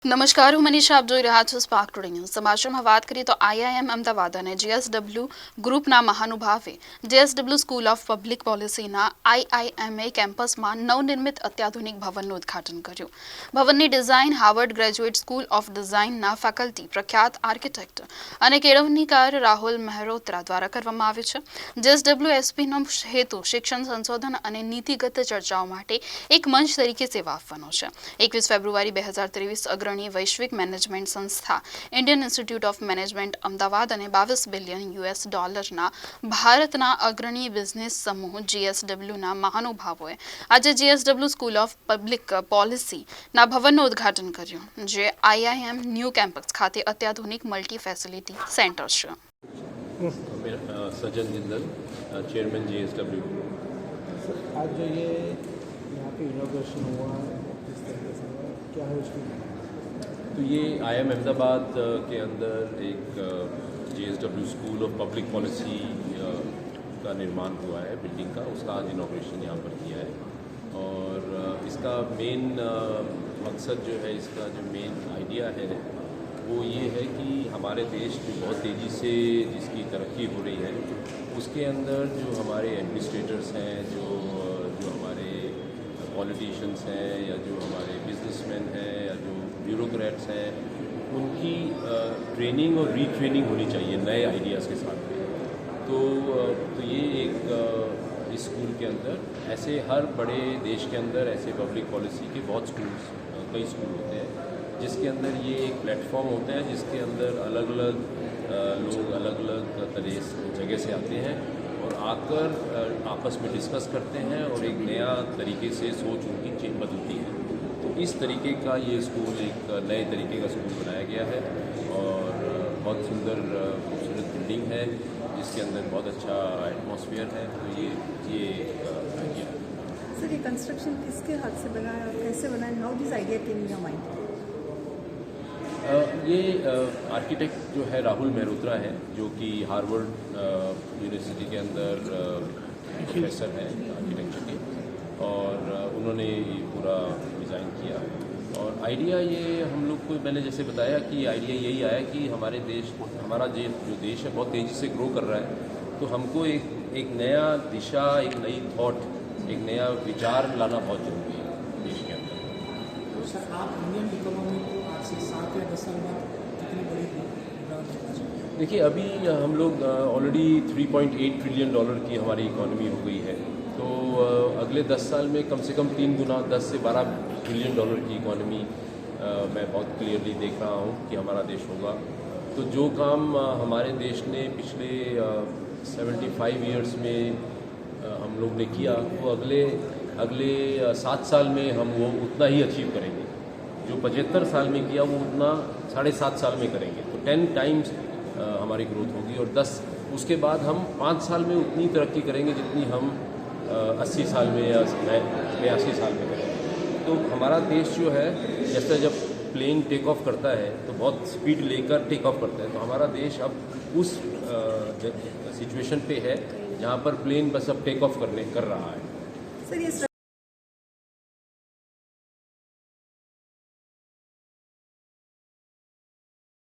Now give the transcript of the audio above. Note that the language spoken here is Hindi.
નમસ્કાર, હું મનીષા. આપ જોઈ રહ્યા છો સ્પાર્ક ટુડે ન્યૂઝ. સમાચારમાં વાત કરીએ તો આઈઆઈએમ અમદાવાદ અને જીએસડબલ્યુ ગ્રુપના મહાનુભાવે જીએસડબલ્યુ સ્કૂલ ઓફ પબ્લિક પોલિસીના આઈઆઈએમએ કેમ્પસમાં નવનિર્મિત અત્યાધુનિક ભવનનું ઉદ્ઘાટન કર્યું. ભવનની design Harvard graduate school of ડિઝાઇનના ફેકલ્ટી પ્રખ્યાત આર્કિટેક્ટ અને કેળવણીકાર રાહુલ મહેરોત્રા દ્વારા કરવામાં આવી છે. જીએસડબલ્યુ એસપીનો હેતુ શિક્ષણ, સંશોધન અને નીતિગત ચર્ચાઓ માટે એક મંચ તરીકે સેવા આપવાનો છે. 21 ફેબ્રુઆરી 2023 વૈશ્વિક મેનેજમેન્ટ સંસ્થા Indian institute of management Ahmedabad અને $22 બિલિયન ભારતના અગ્રણી બિઝનેસ સમૂહ જીએસડબલ્યુના મહાનુભાવોએ આજે જીએસડબલ્યુ સ્કૂલ ઓફ પબ્લિક પોલિસીના ભવનનું ઉદ્ઘાટન કર્યું, જે આઈઆઈએમ ન્યૂ કેમ્પસ ખાતે અત્યાધુનિક મલ્ટી ફેસિલિટી સેન્ટર છે. सज्जन जिंदल, चेयरमैन जीएसडब्ल्यू. आज जो ये यहाँ पे इनॉग्रेशन हुआ, किस तरीके से हुआ, क्या है उसकी? तो ये आईआईएम अहमदाबाद के अंदर एक GSW school of public policy का निर्माण हुआ है, बिल्डिंग का. उसका आज इनॉग्रेशन यहाँ पर किया है. और इसका मेन मकसद जो है, इसका जो मेन आइडिया है वो ये है कि हमारे देश जो बहुत तेज़ी से जिसकी तरक्की हो रही है, उसके अंदर जो हमारे एडमिनिस्ट्रेटर्स हैं, जो हमारे पॉलिटिशियंस हैं, या जो हमारे बिजनेसमैन हैं, या जो ब्यूरोक्रेट्स हैं, उनकी ट्रेनिंग और रीट्रेनिंग होनी चाहिए नए आइडियाज़ के साथ में. तो ये एक इस स्कूल के अंदर ऐसे हर बड़े देश के अंदर ऐसे पब्लिक पॉलिसी के बहुत स्कूल्स, कई स्कूल होते हैं, जिसके अंदर ये एक प्लेटफॉर्म होता है जिसके अंदर अलग अलग लोग अलग अलग जगह से आते हैं और आकर आपस में डिस्कस करते हैं और एक नया तरीके से सोच उनकी बदलती है. तो इस तरीके का ये स्कूल एक नए तरीके का स्कूल बनाया गया है और बहुत सुंदर खूबसूरत बिल्डिंग है, जिसके अंदर बहुत अच्छा एटमॉस्फेयर है. तो ये आइडिया है. सर, ये कंस्ट्रक्शन किसके हाथ से बना है और कैसे बना है? How this idea came in your mind? ये आर्किटेक्ट जो है राहुल महेरोत्रा है, जो कि हार्वर्ड यूनिवर्सिटी के अंदर प्रोफेसर हैं आर्किटेक्चर के, और उन्होंने ये पूरा डिज़ाइन किया. और आइडिया ये हम लोग को, मैंने जैसे बताया कि आइडिया यही आया कि हमारा जो देश है बहुत तेज़ी से ग्रो कर रहा है, तो हमको एक नया दिशा, एक नई थॉट, एक नया विचार लाना बहुत जरूरी है देश के अंदर. तो सर, आप इंडियन इकोनॉमी को आज से 7 या 10 साल बाद कितनी बड़ी देखिए, अभी हम लोग ऑलरेडी $3.8 ट्रिलियन की हमारी इकोनॉमी हो गई है. तो अगले 10 साल में कम से कम 3 गुना, 10 से 12 ट्रिलियन की इकोनॉमी मैं बहुत क्लियरली देख रहा हूँ कि हमारा देश होगा. तो जो काम हमारे देश ने पिछले 75 ईयर्स में हम लोग ने किया, वो अगले 7 साल में हम वो उतना ही अचीव करेंगे. जो 75 साल में किया वो उतना 7.5 साल में करेंगे. तो 10 टाइम्स हमारी ग्रोथ होगी. और 10 उसके बाद हम 5 साल में उतनी तरक्की करेंगे जितनी हम 80 साल में या 82 साल में करेंगे. तो हमारा देश जो है, जैसे जब प्लेन टेक ऑफ करता है तो बहुत स्पीड लेकर टेक ऑफ करता है, तो हमारा देश अब उस सिचुएशन पे है जहाँ पर प्लेन बस अब टेक ऑफ कर रहा है. सर, ये